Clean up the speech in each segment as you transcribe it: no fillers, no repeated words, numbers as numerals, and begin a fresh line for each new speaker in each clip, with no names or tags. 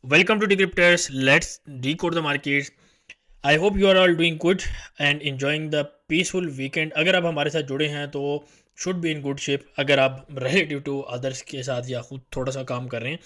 Welcome to Decryptors. Let's decode the markets. I hope you are all doing good and enjoying the peaceful weekend. अगर आप हमारे साथ जुड़े हैं तो should be in good shape. अगर आप रिलेटिव टू अदर्स के साथ या खुद थोड़ा सा काम कर रहे हैं,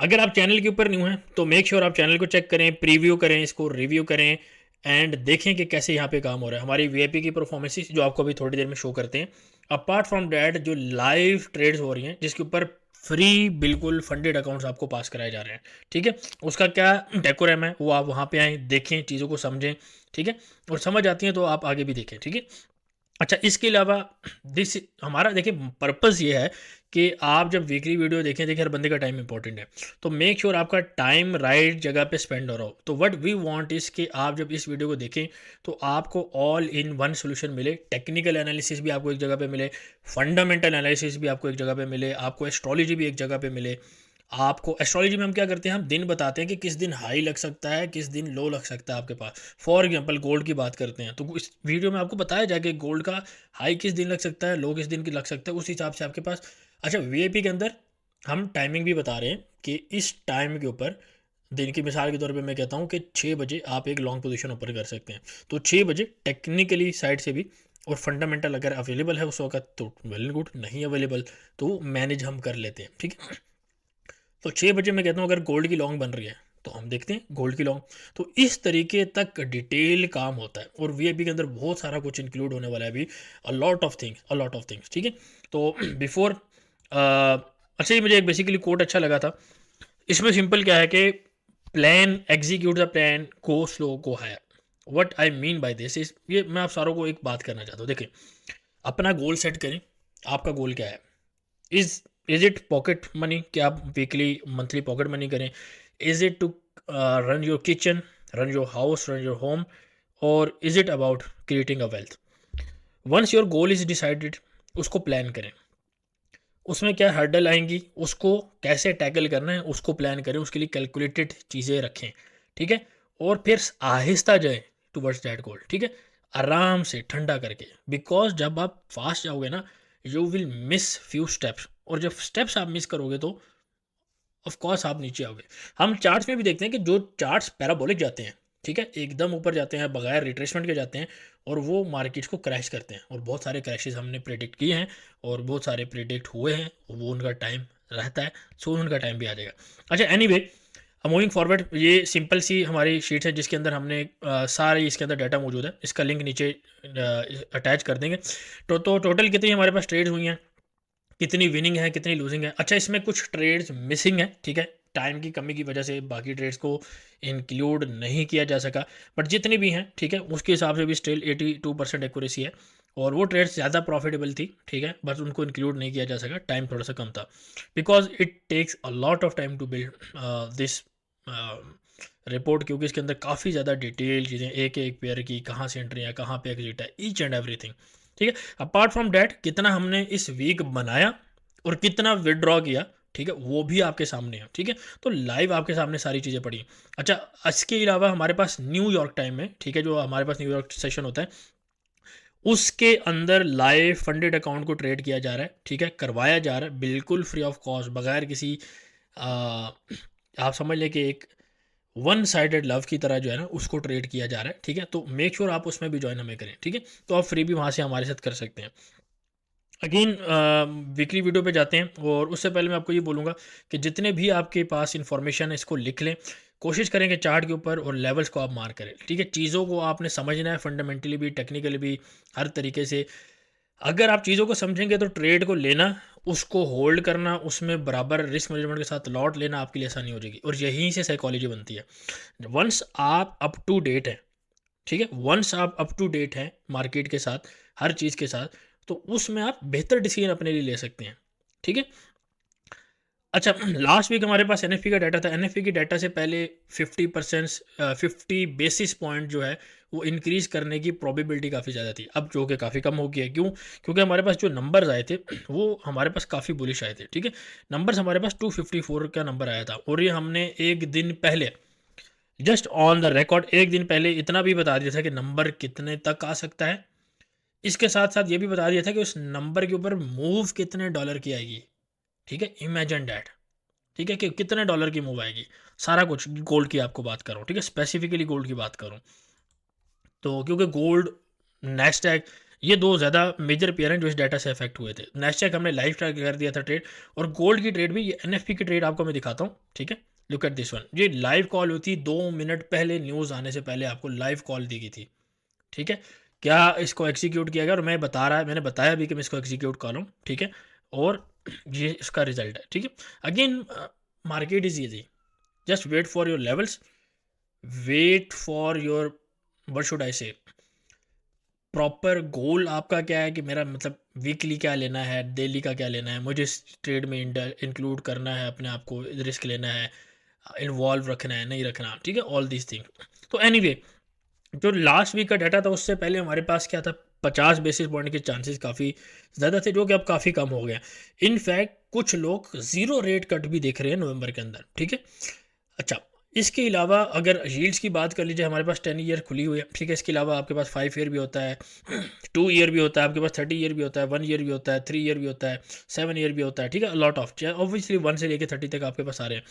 अगर आप चैनल के ऊपर न्यू हैं तो मेक श्योर आप चैनल को चेक करें, प्रीव्यू करें, इसको रिव्यू करें एंड देखें कि कैसे यहाँ पे काम हो रहा है. हमारी वीआईपी की परफॉर्मेंसेस जो आपको अभी थोड़ी देर में शो करते हैं. अपार्ट फ्रॉम डैट जो लाइव ट्रेड्स हो रही हैं जिसके ऊपर फ्री बिल्कुल फंडेड अकाउंट्स आपको पास कराए जा रहे हैं, ठीक है, उसका क्या डेकोरम है वो आप वहाँ पे आएँ, देखें, चीज़ों को समझें, ठीक है, और समझ आती हैं तो आप आगे भी देखें, ठीक है. अच्छा, इसके अलावा दिस हमारा देखिए पर्पस ये है कि आप जब वीकली वीडियो देखें, देखिए हर बंदे का टाइम इंपॉर्टेंट है, तो मेक श्योर आपका टाइम राइट जगह पे स्पेंड हो रहा हो. तो व्हाट वी वांट इज़ कि आप जब इस वीडियो को देखें तो आपको ऑल इन वन सोल्यूशन मिले. टेक्निकल एनालिसिस भी आपको एक जगह पे मिले, फंडामेंटल एनालिसिस भी आपको एक जगह पे मिले, आपको एस्ट्रोलॉजी भी एक जगह पे मिले. आपको एस्ट्रोलॉजी में हम क्या करते हैं, हम दिन बताते हैं कि किस दिन हाई लग सकता है, किस दिन लो लग सकता है आपके पास. फॉर एग्जांपल गोल्ड की बात करते हैं तो इस वीडियो में आपको बताया जाए कि गोल्ड का हाई किस दिन लग सकता है, लो किस दिन की लग सकता है, उस हिसाब से आपके पास. अच्छा, वीआईपी के अंदर हम टाइमिंग भी बता रहे हैं कि इस टाइम के ऊपर दिन की मिसाल के तौर पे मैं कहता हूँ कि 6 बजे आप एक लॉन्ग पोजीशन ऊपर कर सकते हैं. तो 6 बजे टेक्निकली साइड से भी और फंडामेंटल अगर अवेलेबल है उस वक्त तो वेल गुड, नहीं अवेलेबल तो मैनेज हम कर लेते हैं, ठीक है. तो 6 बजे मैं कहता हूँ अगर गोल्ड की लॉन्ग बन रही है तो हम देखते हैं गोल्ड की लॉन्ग. तो इस तरीके तक डिटेल काम होता है और वीआईपी के अंदर बहुत सारा कुछ इंक्लूड होने वाला है अभी. अ लॉट ऑफ थिंग्स, ठीक है. तो बिफोर अच्छा, ये मुझे एक बेसिकली कोट अच्छा लगा था. इसमें सिंपल क्या है कि plan execute the plan, go slow go higher. What I mean by this is, ये मैं आप सारों को एक बात करना चाहता हूँ. देखिए, अपना गोल सेट करें. आपका गोल क्या है? Is is it pocket money कि आप वीकली मंथली पॉकेट मनी करें? Is it to run your kitchen, run your house, run your home, और is it about creating a wealth? Once your goal is decided, उसको plan करें. उसमें क्या hurdle आएंगी, उसको कैसे टैकल करना है उसको प्लान करें, उसके लिए कैलकुलेटेड चीज़ें रखें, ठीक है. और फिर आहिस्ता जाए टूवर्ड्स दैट गोल, ठीक है, आराम से ठंडा करके. बिकॉज जब आप फास्ट जाओगे ना, you will miss few steps, और जब स्टेप्स आप मिस करोगे तो ऑफ कोर्स आप नीचे आओगे. हम चार्ट्स में भी देखते हैं कि जो चार्ट्स पैराबोलिक जाते हैं, ठीक है, एकदम ऊपर जाते हैं बगैर रिट्रेसमेंट के जाते हैं, और वो मार्केट्स को क्रैश करते हैं, और बहुत सारे क्रैशेस हमने प्रेडिक्ट किए हैं और बहुत सारे प्रेडिक्ट हुए हैं, वो उनका टाइम रहता है, सो उनका टाइम भी आ जाएगा. अच्छा, एनीवे, मूविंग फॉरवर्ड, ये सिंपल सी हमारी शीट है जिसके अंदर हमने सारे इसके अंदर डाटा मौजूद है. इसका लिंक नीचे अटैच कर देंगे. तो टोटल कितनी हमारे पास ट्रेड्स हुई हैं, कितनी विनिंग है, कितनी लूजिंग है. अच्छा, इसमें कुछ ट्रेड्स मिसिंग है, ठीक है, टाइम की कमी की वजह से बाकी ट्रेड्स को इंक्लूड नहीं किया जा सका. बट जितनी भी हैं, ठीक है, उसके हिसाब से भी स्टिल 82% एक्यूरेसी है, और वो ट्रेड्स ज़्यादा प्रॉफिटेबल थी, ठीक है, बस उनको इंक्लूड नहीं किया जा सका, टाइम थोड़ा सा कम था. Because it takes a lot of time to build this report, क्योंकि इसके अंदर काफ़ी ज़्यादा डिटेल चीज़ें, एक एक पेयर की कहाँ से एंट्री है, कहाँ पे एग्जिट है, ईच एंड एवरीथिंग, ठीक है. अपार्ट फ्रॉम डैट कितना हमने इस वीक बनाया और कितना विदड्रॉ किया, ठीक है, वो भी आपके सामने है, ठीक है. तो लाइव आपके सामने सारी चीज़ें पड़ी. अच्छा, इसके अलावा हमारे पास न्यूयॉर्क टाइम है, ठीक है, जो हमारे पास न्यूयॉर्क सेशन होता है उसके अंदर लाइव फंडेड अकाउंट को ट्रेड किया जा रहा है, ठीक है, करवाया जा रहा है बिल्कुल फ्री ऑफ कॉस्ट, बगैर किसी आ, आप समझ लें कि एक वन साइडेड लव की तरह जो है ना उसको ट्रेड किया जा रहा है, ठीक है. तो मेक श्योर आप उसमें भी ज्वाइन हमें करें, ठीक है. तो आप फ्री भी वहाँ से हमारे साथ कर सकते हैं. अगेन वीकली वीडियो पे जाते हैं, और उससे पहले मैं आपको ये बोलूँगा कि जितने भी आपके पास इन्फॉर्मेशन है इसको लिख लें. कोशिश करें कि चार्ट के ऊपर और लेवल्स को आप मार करें, ठीक है. चीज़ों को आपने समझना है फंडामेंटली भी, टेक्निकली भी, हर तरीके से. अगर आप चीज़ों को समझेंगे तो ट्रेड को लेना, उसको होल्ड करना, उसमें बराबर रिस्क मैनेजमेंट के साथ लॉट लेना आपके लिए आसानी हो जाएगी, और यहीं से साइकोलॉजी बनती है. वंस आप अप टू डेट हैं, ठीक है, वंस आप अप टू डेट हैं मार्केट के साथ, हर चीज़ के साथ, तो उसमें आप बेहतर डिसीजन अपने लिए ले सकते हैं, ठीक है. अच्छा, लास्ट वीक हमारे पास एनएफपी का डाटा था. एनएफपी की डाटा से पहले 50% 50 बेसिस पॉइंट जो है वो इंक्रीज करने की प्रोबेबिलिटी काफ़ी ज़्यादा थी, अब जो कि काफ़ी कम हो गई है. क्यों? क्योंकि हमारे पास जो नंबर्स आए थे वो हमारे पास काफ़ी बुलिश आए थे, ठीक है. नंबर्स हमारे पास 254 का नंबर आया था, और ये हमने एक दिन पहले जस्ट ऑन द रिकॉर्ड एक दिन पहले इतना भी बता दिया था कि नंबर कितने तक आ सकता है. इसके साथ साथ ये भी बता दिया था कि उस नंबर के ऊपर मूव कितने डॉलर की आएगी, ठीक है. इमेजिन डैट, ठीक है, कि कितने डॉलर की मूव आएगी, सारा कुछ गोल्ड की आपको बात कर रहा हूँ, ठीक है, स्पेसिफिकली गोल्ड की बात करूँ तो, क्योंकि गोल्ड, नैस्डैक, ये दो ज़्यादा मेजर पेयर हैं जो इस डाटा से अफेक्ट हुए थे। नैस्डैक हमने लाइव ट्रैक कर दिया था ट्रेड, और गोल्ड की ट्रेड भी, ये एनएफपी की ट्रेड आपको मैं दिखाता हूँ, ठीक है। लुक एट दिस वन, ये लाइव कॉल हुई थी 2 मिनट पहले, न्यूज़ आने से पहले आपको लाइव कॉल दी गई थी, ठीक है। क्या इसको एग्जीक्यूट किया गया, और मैंने बताया भी कि मैं इसको एग्जीक्यूट कर लूँ, ठीक है। और ये इसका रिजल्ट है, ठीक है। Again market is easy, just wait for your levels, wait for your, what should I say, proper गोल आपका क्या है, कि मेरा मतलब वीकली क्या लेना है, डेली का क्या लेना है, मुझे इस ट्रेड में इंक्लूड करना है, अपने आप को रिस्क लेना है, इन्वॉल्व रखना है, नहीं रखना, ठीक है, ऑल दिस थिंग। तो एनीवे, जो लास्ट वीक का डाटा था उससे पहले हमारे पास क्या था, 50 बेसिस पॉइंट के चांसेस काफ़ी ज़्यादा थे, जो कि अब काफ़ी कम हो गया। इनफैक्ट कुछ लोग ज़ीरो रेट कट भी देख रहे हैं नवंबर के अंदर, ठीक है। अच्छा, इसके अलावा अगर यील्ड्स की बात कर लीजिए, हमारे पास 10 ईयर खुली हुई है, ठीक है। इसके अलावा आपके पास 5 ईयर भी होता है, 2 ईयर भी होता है, आपके पास 30 ईयर भी होता है, 1 ईयर भी होता है, 3 ईयर भी होता है, 7 ईयर भी होता है, ठीक है। लॉट ऑफ, ऑब्वियसली 1 से लेकर 30 तक आपके पास आ रहे हैं।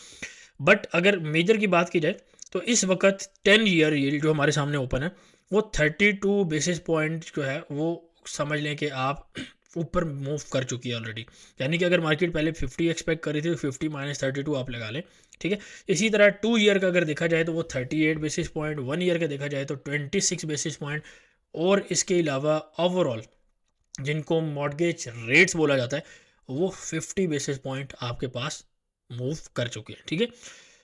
बट अगर मेजर की बात की जाए तो इस वक्त 10 ईयर यील्ड जो हमारे सामने ओपन है, वो 32 बेसिस पॉइंट जो है, वो समझ लें कि आप ऊपर मूव कर चुकी है ऑलरेडी। यानी कि अगर मार्केट पहले 50 एक्सपेक्ट करी थी, तो 50 माइनस 32 आप लगा लें, ठीक है। इसी तरह 2 ईयर का अगर देखा जाए तो वो 38 बेसिस पॉइंट, 1 ईयर का देखा जाए तो 26 बेसिस पॉइंट, और इसके अलावा ओवरऑल जिनको मॉर्गेज रेट्स बोला जाता है, वो 50 बेसिस पॉइंट आपके पास मूव कर चुके हैं, ठीक है।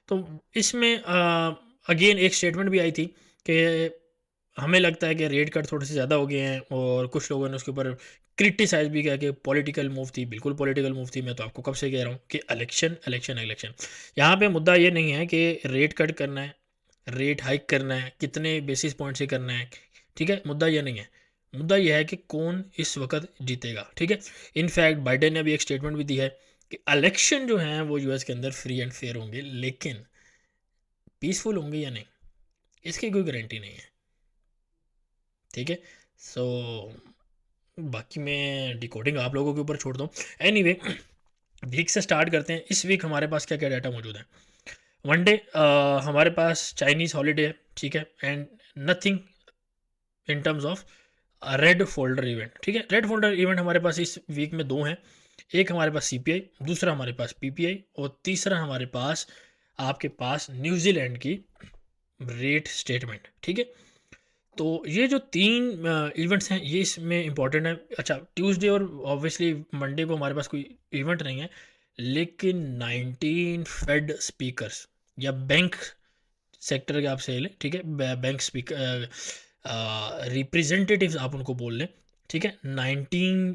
तो इसमें अगेन एक स्टेटमेंट भी आई थी कि हमें लगता है कि रेट कट थोड़े से ज़्यादा हो गए हैं, और कुछ लोगों ने उसके ऊपर क्रिटिसाइज भी किया कि पॉलिटिकल मूव थी। बिल्कुल पॉलिटिकल मूव थी, मैं तो आपको कब से कह रहा हूँ कि इलेक्शन इलेक्शन इलेक्शन। यहाँ पे मुद्दा ये नहीं है कि रेट कट करना है, रेट हाइक करना है, कितने बेसिस पॉइंट से करना है, ठीक है। मुद्दा ये नहीं है, मुद्दा यह है कि कौन इस वक्त जीतेगा, ठीक है। इनफैक्ट बाइडेन ने अभी एक स्टेटमेंट भी दी है कि इलेक्शन जो हैं वो यूएस के अंदर फ्री एंड फेयर होंगे, लेकिन पीसफुल होंगे या नहीं, इसकी कोई गारंटी नहीं है, ठीक है। सो बाकी मैं डिकोडिंग आप लोगों के ऊपर छोड़ दूँ। एनीवे, वीक से स्टार्ट करते हैं। इस वीक हमारे पास क्या क्या डाटा मौजूद है। वन डे हमारे पास चाइनीज़ हॉलीडे है, ठीक है, and nothing in terms of red folder event, ठीक है। रेड फोल्डर इवेंट हमारे पास इस वीक में दो हैं, एक हमारे पास सीपीआई, दूसरा हमारे पास पीपीआई, और तीसरा हमारे पास आपके पास न्यूजीलैंड की रेट स्टेटमेंट, ठीक है। तो ये जो तीन इवेंट्स हैं ये इसमें इंपॉर्टेंट है। अच्छा, ट्यूसडे और ऑब्वियसली मंडे को हमारे पास कोई इवेंट नहीं है, लेकिन 19 फेड स्पीकर्स या बैंक सेक्टर के आप से लें, ठीक है, बैंक स्पीकर रिप्रेजेंटेटिव्स आप उनको बोल लें, ठीक है। 19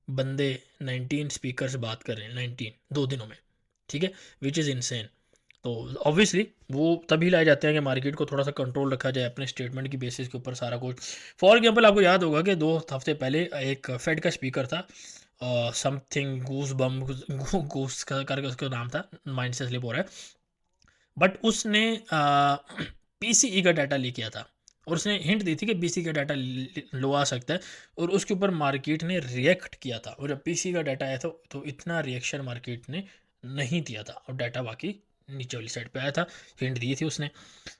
बंदे, 19 स्पीकर्स बात कर रहे हैं, 19 2 दिनों में, ठीक है, विच इज़ इनसेन। तो ऑब्वियसली वो तभी लाए जाते हैं कि मार्केट को थोड़ा सा कंट्रोल रखा जाए अपने स्टेटमेंट की बेसिस के ऊपर सारा कुछ। फॉर एग्जांपल आपको याद होगा कि 2 हफ्ते पहले एक फेड का स्पीकर था, समथिंग गूस बम गूस करके उसका नाम था, माइंड से स्लिप हो रहा है, बट उसने पीसीई का डाटा लीक किया था, और उसने हिंट दी थी कि बीसी का डाटा लो आ सकता है, और उसके ऊपर मार्केट ने रिएक्ट किया था, और जब पीसी का डाटा आया था तो इतना रिएक्शन मार्केट ने नहीं दिया था, और डाटा बाकी नीचे वाली साइड पे आया था, हिंट दी थी उसने।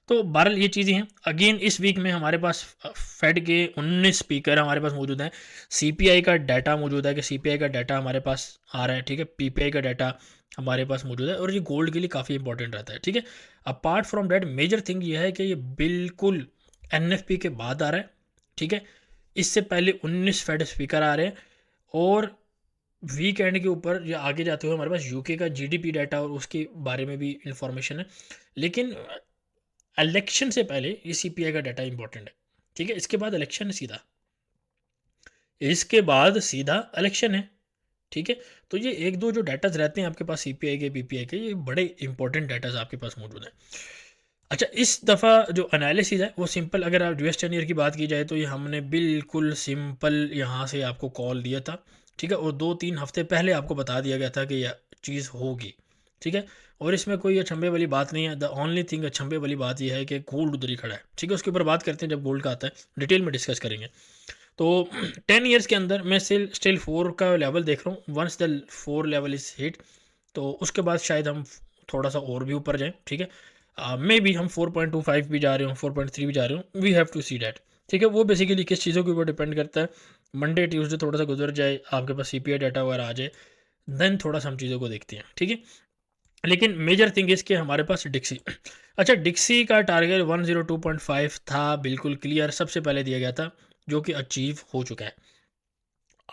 तो बहरहाल ये चीज़ें हैं। अगेन इस वीक में हमारे पास फेड के 19 स्पीकर हमारे पास मौजूद हैं, सीपीआई का डाटा मौजूद है कि सीपीआई का डाटा हमारे पास आ रहा है, ठीक है, पीपीआई का डाटा हमारे पास मौजूद है, और ये गोल्ड के लिए काफ़ी इंपॉर्टेंट रहता है, ठीक है। Apart from that major thing ये है कि ये बिल्कुल एनएफपी के बाद आ रहा है, ठीक है। इससे पहले 19 फेड स्पीकर आ रहे हैं, और वीक एंड के ऊपर या आगे जाते हुए हमारे पास यूके का जीडीपी डाटा और उसके बारे में भी इंफॉर्मेशन है। लेकिन इलेक्शन से पहले ये सीपीआई का डाटा इंपॉर्टेंट है, ठीक है। इसके बाद इलेक्शन है सीधा, इसके बाद सीधा इलेक्शन है, ठीक है। तो ये एक दो जो डाटाज रहते हैं आपके पास सीपीआई के, पीपीआई के, ये बड़े इंपॉर्टेंट डाटाज आपके पास मौजूद हैं। अच्छा, इस दफ़ा जो एनालिसिस है वो सिंपल, अगर आप यूएस 10 ईयर की बात की जाए तो ये हमने बिल्कुल सिंपल यहाँ से आपको कॉल दिया था, ठीक है, और 2-3 हफ्ते पहले आपको बता दिया गया था कि यह चीज़ होगी, ठीक है। और इसमें कोई अचंभे वाली बात नहीं है। द ओनली थिंग अचंभे वाली बात यह है कि गोल्ड उधर ही खड़ा है, ठीक है। उसके ऊपर बात करते हैं जब गोल्ड का आता है, डिटेल में डिस्कस करेंगे। तो 10 ईयर्स के अंदर मैं स्टिल 4 का लेवल देख रहा हूँ। Once the 4 level is hit, तो उसके बाद शायद हम थोड़ा सा और भी ऊपर जाएँ, ठीक है। मे बी हम 4.25 भी जा रहे हो, 4.3 भी जा रहे हो, we have to see that, ठीक है। वो बेसिकली किस चीज़ों के ऊपर डिपेंड करता है। मंडे ट्यूसडे थोड़ा सा गुजर जाए, आपके पास सीपीआई डाटा वगैरह आ जाए, देन थोड़ा सा हम चीज़ों को देखते हैं, ठीक है। लेकिन मेजर थिंग इसके हमारे पास डिक्सी। अच्छा, डिक्सी का टारगेट 102.5 था, बिल्कुल क्लियर, सबसे पहले दिया गया था, जो कि अचीव हो चुका है।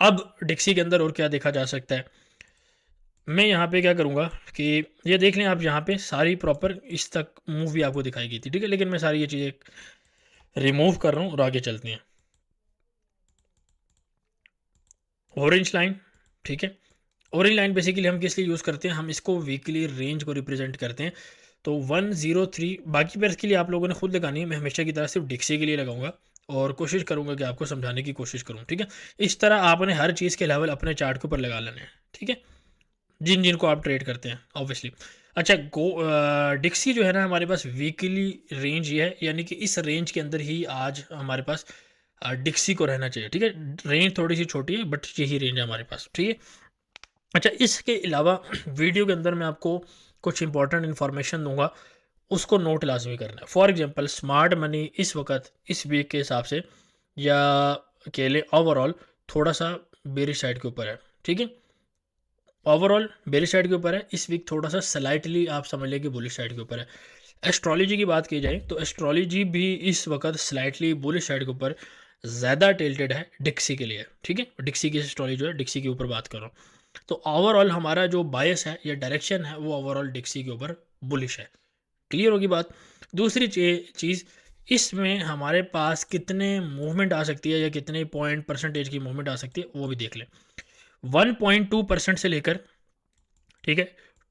अब डिक्सी के अंदर और क्या देखा जा सकता है, मैं यहाँ पे क्या करूँगा कि ये देख लें आप, यहाँ पे सारी प्रॉपर इस तक मूव भी आपको दिखाई गई थी, ठीक है। लेकिन मैं सारी ये चीज़ें रिमूव कर रहा हूँ और आगे चलते हैं। ऑरेंज लाइन, ठीक है। ऑरेंज लाइन बेसिकली हम किस लिए यूज़ करते हैं, हम इसको वीकली रेंज को रिप्रेजेंट करते हैं। तो 103, बाकी पेयर्स के लिए आप लोगों ने खुद लगानी है, मैं हमेशा की तरह सिर्फ डिक्सी के लिए लगाऊंगा और कोशिश करूंगा कि आपको समझाने की कोशिश करूं, ठीक है। इस तरह आपने हर चीज़ के लेवल अपने चार्ट के ऊपर लगा लेने हैं, ठीक है, जिन जिनको आप ट्रेड करते हैं ऑब्वियसली। अच्छा, डिक्सी जो है ना, हमारे पास वीकली रेंज ये है, यानी कि इस रेंज के अंदर ही आज हमारे पास डिक्सी को रहना चाहिए, ठीक है। रेंज थोड़ी सी छोटी है बट यही रेंज है हमारे पास, ठीक है। अच्छा, इसके अलावा वीडियो के अंदर मैं आपको कुछ इंपॉर्टेंट इन्फॉर्मेशन दूंगा, उसको नोट लाजमी करना है। फॉर एग्जांपल, स्मार्ट मनी इस वक्त इस वीक के हिसाब से या अकेले ओवरऑल थोड़ा सा बेरिश साइड के ऊपर है, ठीक है। ओवरऑल बेरिश साइड के ऊपर है, इस वीक थोड़ा सा स्लाइटली आप समझ लें कि बुलिश साइड के ऊपर है। एस्ट्रोलॉजी की बात की जाए तो एस्ट्रोलॉजी भी इस वक्त स्लाइटली बुलिश साइड के ऊपर ज़्यादा टिल्टेड है डिक्सी के लिए, ठीक है। डिक्सी की एस्ट्रोलॉजी जो है, डिक्सी के ऊपर बात कर रहा हूँ। तो ओवरऑल हमारा जो बायस है या डायरेक्शन है वो ओवरऑल डिक्सी के ऊपर बुलिश है। क्लियर होगी बात। दूसरी चीज़, इसमें हमारे पास कितने मूवमेंट आ सकती है या कितने पॉइंट परसेंटेज की मूवमेंट आ सकती है वो भी देख लें। 1.2% से लेकर, ठीक है,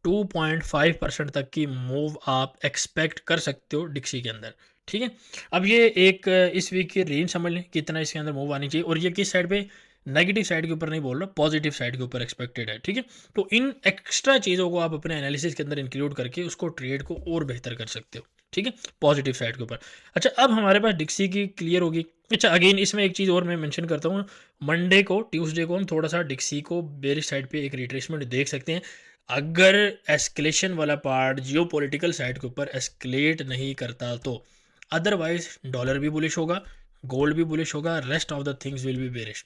2.5% तक की मूव आप एक्सपेक्ट कर सकते हो डिक्सी के अंदर, ठीक है। अब ये एक इस वीक की रेंज समझ लें कितना इसके अंदर मूव आनी चाहिए, और ये किस साइड पे, नेगेटिव साइड के ऊपर नहीं बोल रहा, पॉजिटिव साइड के ऊपर एक्सपेक्टेड है, ठीक है। तो इन एक्स्ट्रा चीज़ों को आप अपने एनालिसिस के अंदर इंक्लूड करके उसको ट्रेड को और बेहतर कर सकते हो, ठीक है, पॉजिटिव साइड के ऊपर। अच्छा, अब हमारे पास डिक्सी की क्लियर होगी। अच्छा, अगेन इसमें एक चीज़ और मैं मेंशन करता हूँ, मंडे को ट्यूसडे को हम थोड़ा सा डिक्सी को बेरिश साइड पे एक रिट्रेसमेंट देख सकते हैं, अगर एस्केलेशन वाला पार्ट जियो पॉलिटिकल साइड के ऊपर एस्केलेट नहीं करता तो। अदरवाइज डॉलर भी बुलिश होगा, गोल्ड भी बुलिश होगा, rest of the things will be bearish,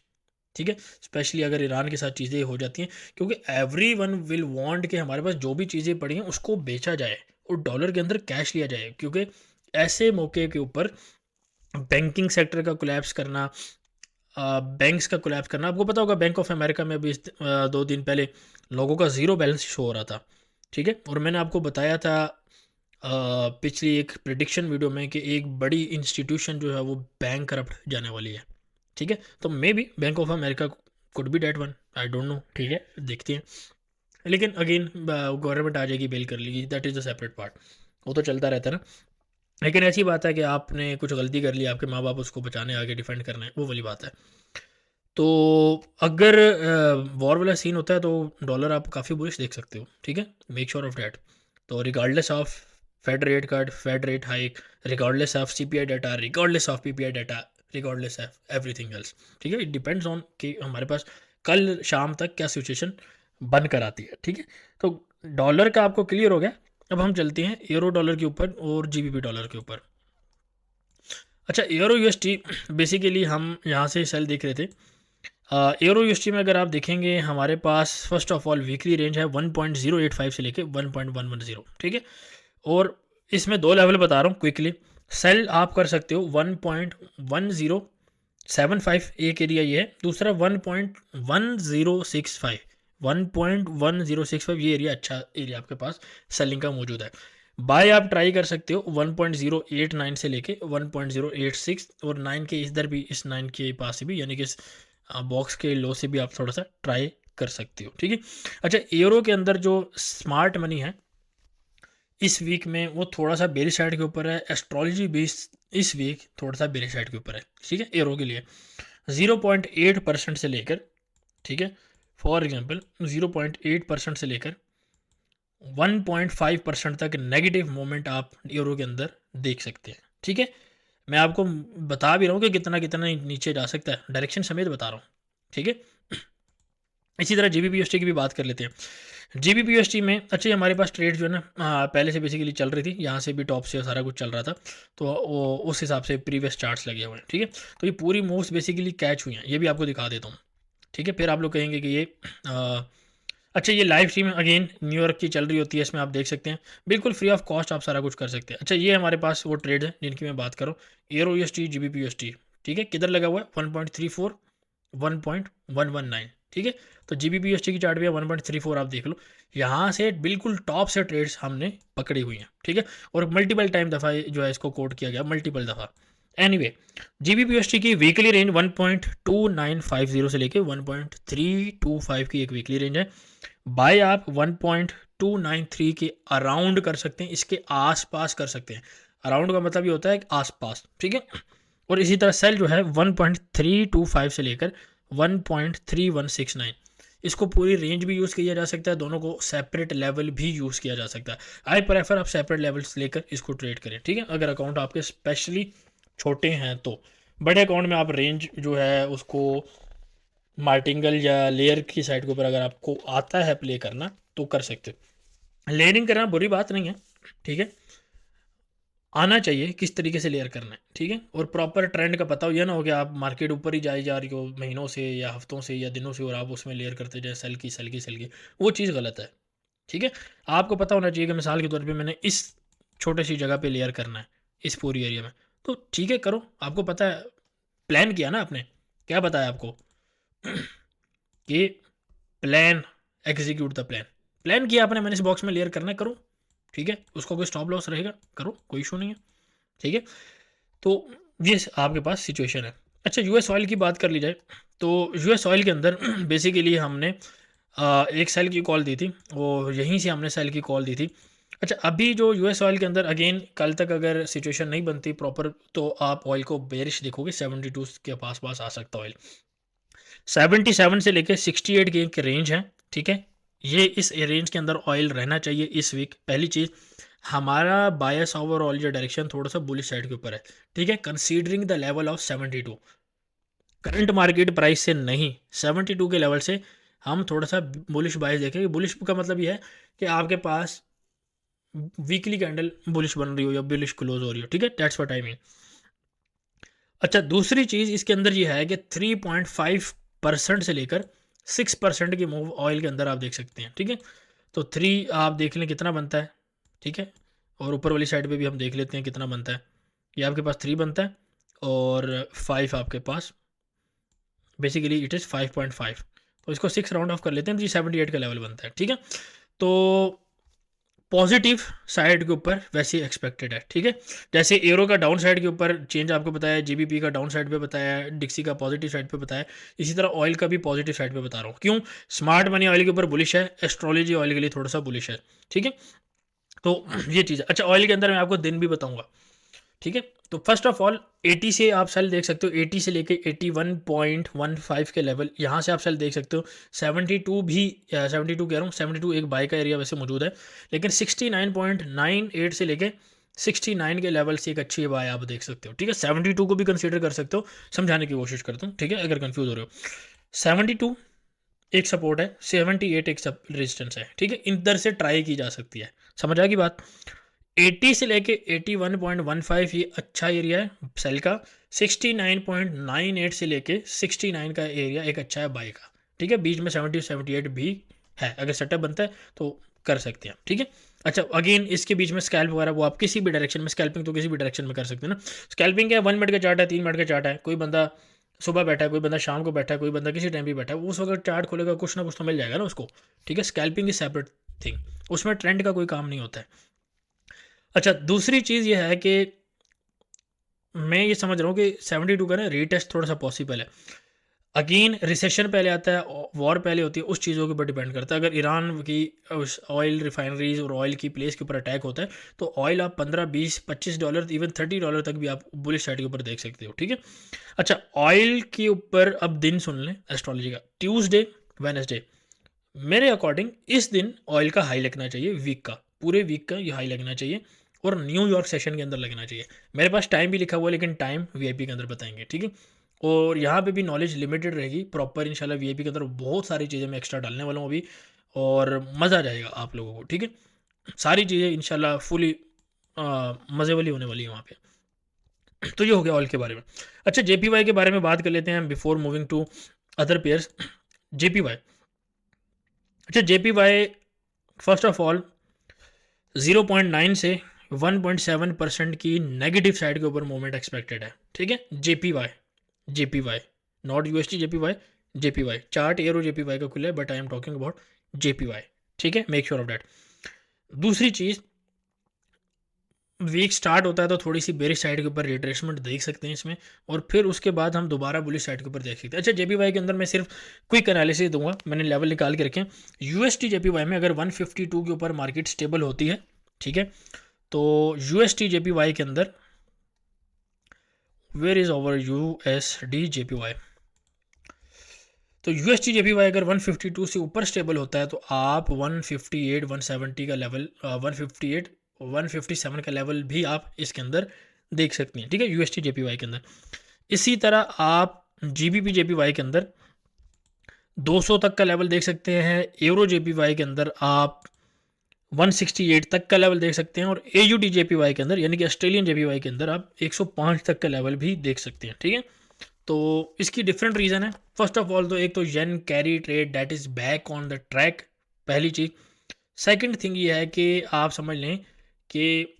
ठीक है। स्पेशली अगर ईरान के साथ चीज़ें हो जाती हैं, क्योंकि एवरी वन विल वॉन्ट कि हमारे पास जो भी चीज़ें पड़ी हैं उसको बेचा जाए और डॉलर के अंदर कैश लिया जाए, क्योंकि ऐसे मौके के ऊपर बैंकिंग सेक्टर का कोलैप्स करना, बैंक्स का कोलैप्स करना, आपको पता होगा बैंक ऑफ अमेरिका में अभी 2 दिन पहले लोगों का ज़ीरो बैलेंस शो हो रहा था, ठीक है। और मैंने आपको बताया था पिछली एक प्रिडिक्शन वीडियो में कि एक बड़ी इंस्टीट्यूशन जो है वो बैंक करप्ट जाने वाली है, ठीक है। तो maybe Bank of America could be date one, I don't know, ठीक है, देखते हैं। लेकिन अगेन गवर्नमेंट आ जाएगी, बेल कर लेगी, that is the separate part, वो तो चलता रहता है ना। लेकिन ऐसी बात है कि आपने कुछ गलती कर ली, आपके माँ बाप उसको बचाने आगे डिफेंड करना है, वो वाली बात है। तो अगर वॉर वाला सीन होता है तो डॉलर आप काफ़ी बुलिश देख सकते हो, ठीक है, मेक श्योर ऑफ डैट। तो regardless of Fed rate cut, Fed rate hike, regardless of CPI data, regardless of PPI data, regardless of everything else, ठीक है, इट डिपेंड्स ऑन कि हमारे पास कल शाम तक क्या सिचुएशन बन कर आती है, ठीक है। तो डॉलर का आपको क्लियर हो गया। अब हम चलते हैं यूरो डॉलर के ऊपर और जीबीपी डॉलर के ऊपर। अच्छा, यूरो यूएसटी बेसिकली हम यहाँ से सेल देख रहे थे। यूरो यूएसटी में अगर आप देखेंगे हमारे पास first of all weekly range है 1.085 से लेके 1.110, ठीक है। और इसमें दो लेवल बता रहा हूँ क्विकली। सेल आप कर सकते हो 1.1075, एक एरिया ये है, दूसरा 1.1065, 1.1065 ये एरिया, अच्छा एरिया आपके पास सेलिंग का मौजूद है। बाय आप ट्राई कर सकते हो 1.089 से लेके 1.086, और 9 के इधर भी, इस 9 के पास से भी, यानी कि इस बॉक्स के लो से भी आप थोड़ा सा ट्राई कर सकते हो, ठीक है। अच्छा, यूरो के अंदर जो स्मार्ट मनी है इस वीक में वो थोड़ा सा बेरी साइड के ऊपर है, एस्ट्रोलॉजी भी इस वीक थोड़ा सा बेरी साइड के ऊपर है, ठीक है, यूरो के लिए 0.8% से लेकर, ठीक है, फॉर एग्जांपल 0.8% से लेकर 1.5% तक नेगेटिव मोमेंट आप यूरो के अंदर देख सकते हैं, ठीक है। मैं आपको बता भी रहा हूँ कि कितना कितना नीचे जा सकता है, डायरेक्शन समेत बता रहा हूँ, ठीक है। इसी तरह जीबीपी यूएसडी की भी बात कर लेते हैं। GBP/USD में अच्छा, ये हमारे पास ट्रेड जो है ना पहले से बेसिकली चल रही थी, यहाँ से भी टॉप से सारा कुछ चल रहा था, तो वो उस हिसाब से प्रीवियस चार्ट्स लगे हुए हैं, ठीक है। तो ये पूरी मूव्स बेसिकली कैच हुई हैं, ये भी आपको दिखा देता हूँ, ठीक है। फिर आप लोग कहेंगे कि ये अच्छा, ये लाइव स्ट्रीम अगेन न्यूयॉर्क की चल रही होती है, इसमें आप देख सकते हैं, बिल्कुल फ्री ऑफ कॉस्ट आप सारा कुछ कर सकते हैं। अच्छा, ये हमारे पास वो ट्रेड है जिनकी मैं बात करूँ, EUR/USD GBP/USD, ठीक है, किधर लगा हुआ है 1.34 1.119, ठीक है। तो GBP/USD की चार्ट भी है 1.34, आप देख लो, यहाँ से बिल्कुल टॉप से ट्रेड्स हमने पकड़ी हुई हैं, ठीक है। और मल्टीपल टाइम दफ़ा जो है इसको कोट किया गया, मल्टीपल दफ़ा। एनीवे, GBP/USD की वीकली रेंज 1.2950 से लेके 1.325 की एक वीकली रेंज है। बाय आप 1.293 के अराउंड कर सकते हैं, इसके आसपास कर सकते हैं। अराउंड का मतलब ये होता है आसपास, ठीक है। और इसी तरह सेल जो है 1.325 से लेकर 1.3169, इसको पूरी रेंज भी यूज़ किया जा सकता है, दोनों को सेपरेट लेवल भी यूज़ किया जा सकता है। आई प्रेफर आप सेपरेट लेवल्स लेकर इसको ट्रेड करें, ठीक है। अगर अकाउंट आपके स्पेशली छोटे हैं तो बड़े अकाउंट में आप रेंज जो है उसको मार्टिंगल या लेयर की साइड के ऊपर अगर आपको आता है प्ले करना तो कर सकते हो। लेयरिंग करना बुरी बात नहीं है, ठीक है, आना चाहिए किस तरीके से लेयर करना है, ठीक है। और प्रॉपर ट्रेंड का पता हो, यह ना हो कि आप मार्केट ऊपर ही जाई जा रही हो महीनों से या हफ्तों से या दिनों से और आप उसमें लेयर करते जाए सेल की सेल की सेल की, वो चीज़ गलत है, ठीक है। आपको पता होना चाहिए कि मिसाल के तौर पे मैंने इस छोटे सी जगह पे लेयर करना है इस पूरी एरिया में, तो ठीक है करो, आपको पता है, प्लान किया ना आपने, क्या बताया आपको कि plan, execute the plan, plan किया आपने, मैंने इस बॉक्स में लेयर करना है, करो, ठीक है। उसको कोई स्टॉप लॉस रहेगा, करो, कोई इशू नहीं है, ठीक है। तो ये आपके पास सिचुएशन है। अच्छा, US ऑयल की बात कर ली जाए तो US ऑयल के अंदर बेसिकली हमने एक सेल की कॉल दी थी और यहीं से हमने सेल की कॉल दी थी। अच्छा, अभी जो US ऑयल के अंदर अगेन कल तक अगर सिचुएशन नहीं बनती प्रॉपर तो आप ऑयल को बेरिश देखोगे, 72 के पास पास आ सकता है ऑयल, 77 से लेकर 68 की एक रेंज है, ठीक है। ये इस रेंज के अंदर ऑयल रहना चाहिए इस वीक। पहली चीज़, हमारा बायस ओवरऑल जो डायरेक्शन थोड़ा सा बुलिश साइड के ऊपर है, ठीक है, considering the level of 72, current market price से नहीं, 72 के लेवल से हम थोड़ा सा बुलिश बायस देखेंगे। बुलिश का मतलब ये है कि आपके पास वीकली कैंडल बुलिश बन रही हो या बुलिश क्लोज हो रही हो, ठीक है, दैट्स व्हाट आई मीन। अच्छा, दूसरी चीज़ इसके अंदर ये है कि 3.5% से लेकर 6% की मूव ऑयल के अंदर आप देख सकते हैं, ठीक है। तो 3 आप देख लें कितना बनता है, ठीक है, और ऊपर वाली साइड पे भी हम देख लेते हैं कितना बनता है। ये आपके पास 3 बनता है और 5 आपके पास, बेसिकली इट इज़ 5.5, तो इसको 6 राउंड ऑफ कर लेते हैं तो ये 78 का लेवल बनता है, ठीक है। तो पॉजिटिव साइड के ऊपर वैसे एक्सपेक्टेड है, ठीक है। जैसे एरो का डाउन साइड के ऊपर चेंज आपको बताया, GBP का डाउन साइड पे बताया, डिक्सी का पॉजिटिव साइड पे बताया, इसी तरह ऑयल का भी पॉजिटिव साइड पे बता रहा हूँ। क्यों? स्मार्ट मनी ऑयल के ऊपर बुलिश है, एस्ट्रोलॉजी ऑयल के लिए थोड़ा सा बुलिश है, ठीक है। तो ये चीज़ है। अच्छा, ऑयल के अंदर मैं आपको दिन भी बताऊँगा, ठीक है। तो फर्स्ट ऑफ ऑल 80 से आप सेल देख सकते हो, 80 से लेके 81.15 के लेवल, यहाँ से आप सेल देख सकते हो। 72 भी 72 कह रहा हूँ, 72 एक बाय का एरिया वैसे मौजूद है, लेकिन 69.98 से लेके 69 के लेवल से एक अच्छी बाय आप देख सकते हो, ठीक है। 72 को भी कंसीडर कर सकते हो, समझाने की कोशिश करता हूँ, ठीक है, अगर कन्फ्यूज हो रहे हो। 72 एक सपोर्ट है, 78 एक सब रेजिस्टेंस है, ठीक है, इधर से ट्राई की जा सकती है, समझ आ गई बात। 80 से लेके 81.15 ये अच्छा एरिया है सेल का, 69.98 से लेके 69 का एरिया एक अच्छा है बाई का, ठीक है। बीच में 70 78 भी है, अगर सेटअप बनता है तो कर सकते हैं, ठीक है। अच्छा, अगेन इसके बीच में स्कैल्प वगैरह वो आप किसी भी डायरेक्शन में, स्कैल्पिंग तो किसी भी डायरेक्शन में कर सकते हैं ना। स्कैल्पिंग क्या है, 1 मिनट का चार्ट है, 3 मिनट का चार्ट है, कोई बंदा सुबह बैठा है, कोई बंदा शाम को बैठा है, कोई बंदा किसी टाइम भी बैठा है, उस वक्त चार्ट खोलेगा कुछ ना कुछ तो मिल जाएगा ना उसको, ठीक है। स्कैल्पिंग इज सेपरेट थिंग, उसमें ट्रेंड का कोई काम नहीं होता है। अच्छा, दूसरी चीज़ ये है कि मैं ये समझ रहा हूँ कि 72 का ना रीटेस्ट थोड़ा सा पॉसिबल है। अगेन रिसेशन पहले आता है, वॉर पहले होती है, उस चीज़ों के ऊपर डिपेंड करता है। अगर ईरान की उस ऑयल रिफाइनरीज और ऑयल की प्लेस के ऊपर अटैक होता है तो ऑयल आप 15 20 $25 इवन $30 तक भी आप बुलिश साइड के ऊपर देख सकते हो, ठीक है। अच्छा, ऑयल के ऊपर अब दिन सुन लें एस्ट्रोलॉजी का, ट्यूसडे वेडनेसडे, मेरे अकॉर्डिंग इस दिन ऑयल का हाई लगना चाहिए, वीक का, पूरे वीक का ये हाई लगना चाहिए और न्यूयॉर्क सेशन के अंदर लगना चाहिए। मेरे पास टाइम भी लिखा हुआ है लेकिन टाइम VIP के अंदर बताएंगे, ठीक है। और यहाँ पे भी नॉलेज लिमिटेड रहेगी प्रॉपर, इंशाल्लाह VIP के अंदर बहुत सारी चीज़ें मैं एक्स्ट्रा डालने वाला हूँ अभी, और मज़ा आ जाएगा आप लोगों को, ठीक है। सारी चीज़ें इंशाल्लाह फुली मज़े वाली होने वाली है वहाँ पे। तो ये हो गया ऑयल के बारे में। अच्छा, जेपीवाई के बारे में बात कर लेते हैं before moving to other pairs. JPY, अच्छा जेपीवाई फर्स्ट ऑफ ऑल 0.9 से 1.7% की नेगेटिव साइड के ऊपर मूवमेंट एक्सपेक्टेड है, ठीक है। JPY, JPY, not UST, JPY, JPY. Chart arrow JPY का खुला है, but I am talking about JPY, ठीक है। Make sure of that. दूसरी चीज़, वीक स्टार्ट होता है तो थोड़ी सी बेरिश साइड के ऊपर रिट्रेसमेंट देख सकते हैं इसमें, और फिर उसके बाद हम दोबारा बुलिश साइड के ऊपर देख सकते हैं। अच्छा, जेपीवाई के अंदर मैं सिर्फ क्विक एनालिसिस दूंगा, मैंने लेवल निकाल के रखे हैं। यूएसटी जेपीवाई में अगर 152 के ऊपर मार्केट स्टेबल होती है, ठीक है, तो यूएसटी जेपीवाई के अंदर where is over USD JPY, तो यूएसटी जेपीवाई अगर 152 से ऊपर स्टेबल होता है तो आप 158 170 का लेवल, 158 157 का लेवल भी आप इसके अंदर देख सकती हैं, ठीक है, यूएसटी जेपीवाई के अंदर। इसी तरह आप जीबीपी जेपीवाई के अंदर 200 तक का लेवल देख सकते हैं। यूरो जेपीवाई के अंदर आप 168 तक का लेवल देख सकते हैं, और एयूडी जेपीवाई के अंदर यानी कि ऑस्ट्रेलियन जेपीवाई के अंदर आप 105 तक का लेवल भी देख सकते हैं, ठीक है। तो इसकी डिफरेंट रीज़न है। फर्स्ट ऑफ ऑल तो एक तो yen carry trade that is back on the track, पहली चीज़। सेकंड थिंग ये है कि आप समझ लें कि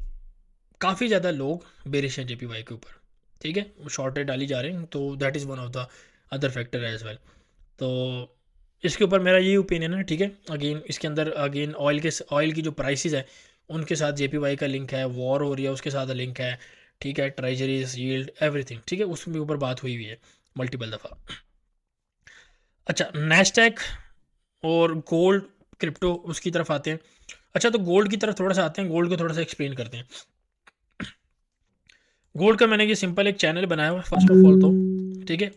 काफ़ी ज़्यादा लोग बेरिश हैं जेपीवाई के ऊपर, ठीक है, शॉर्टेज डाली जा रहे हैं, तो that is one of the other factor as well. तो इसके ऊपर मेरा यही ओपिनियन है, ठीक है। अगेन इसके अंदर अगेन ऑयल की जो प्राइसेस है उनके साथ जेपीवाई का लिंक है, वॉर हो रही है उसके साथ लिंक है, ठीक है, ट्रेजरीज यील्ड एवरीथिंग, ठीक है, उसके ऊपर बात हुई हुई है मल्टीपल दफ़ा। अच्छा, नेस्टैक और गोल्ड क्रिप्टो उसकी तरफ आते हैं। अच्छा, तो गोल्ड की तरफ थोड़ा सा आते हैं, गोल्ड को थोड़ा सा एक्सप्लेन करते हैं। गोल्ड का मैंने ये सिंपल एक चैनल बनाया हुआ है फर्स्ट ऑफ ऑल तो, ठीक है।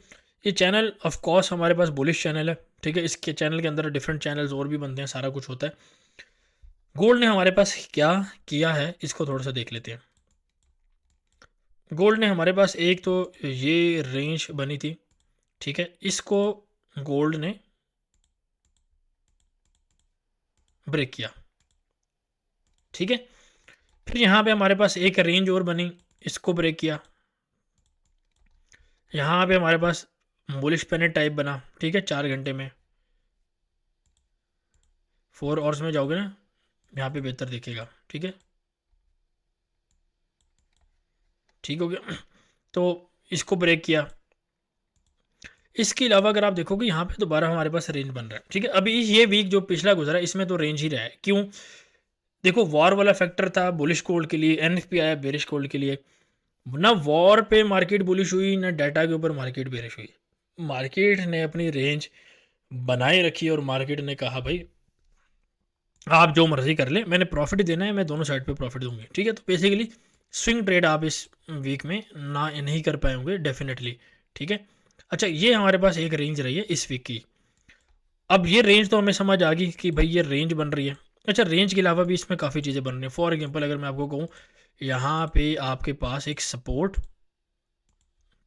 ये चैनल ऑफ कोर्स हमारे पास बुलिश चैनल है, ठीक है। इसके चैनल के अंदर डिफरेंट चैनल्स और भी बनते हैं, सारा कुछ होता है। गोल्ड ने हमारे पास क्या किया है इसको थोड़ा सा देख लेते हैं। गोल्ड ने हमारे पास एक तो ये रेंज बनी थी, ठीक है, इसको गोल्ड ने ब्रेक किया, ठीक है। फिर यहाँ पे हमारे पास एक रेंज और बनी, इसको ब्रेक किया। यहाँ पे हमारे पास बुलिश पेनेट टाइप बना, ठीक है, 4 घंटे में। 4 आवर्स में जाओगे ना, यहाँ पे बेहतर दिखेगा, ठीक है, ठीक हो गया। तो इसको ब्रेक किया। इसके अलावा अगर आप देखोगे यहाँ पे दोबारा हमारे पास रेंज बन रहा है, ठीक है। अभी ये वीक जो पिछला गुजरा है इसमें तो रेंज ही रहा है, क्यों? देखो, वॉर वाला फैक्टर था बुलिश गोल्ड के लिए, एनएफपी आया बेरिश गोल्ड के लिए। ना वॉर पे मार्केट बुलिश हुई, ना डाटा के ऊपर मार्केट बेरिश हुई। मार्केट ने अपनी रेंज बनाए रखी और मार्केट ने कहा भाई आप जो मर्जी कर ले, मैंने प्रॉफिट देना है, मैं दोनों साइड पे प्रॉफिट दूंगी, ठीक है। तो बेसिकली स्विंग ट्रेड आप इस वीक में ना नहीं कर पाए होंगे डेफिनेटली, ठीक है। अच्छा, ये हमारे पास एक रेंज रही है इस वीक की। अब ये रेंज तो हमें समझ आ गई कि भाई ये रेंज बन रही है। अच्छा, रेंज के अलावा भी इसमें काफ़ी चीज़ें बन रही हैं। फॉर एग्जांपल अगर मैं आपको कहूँ, यहाँ पे आपके पास एक सपोर्ट,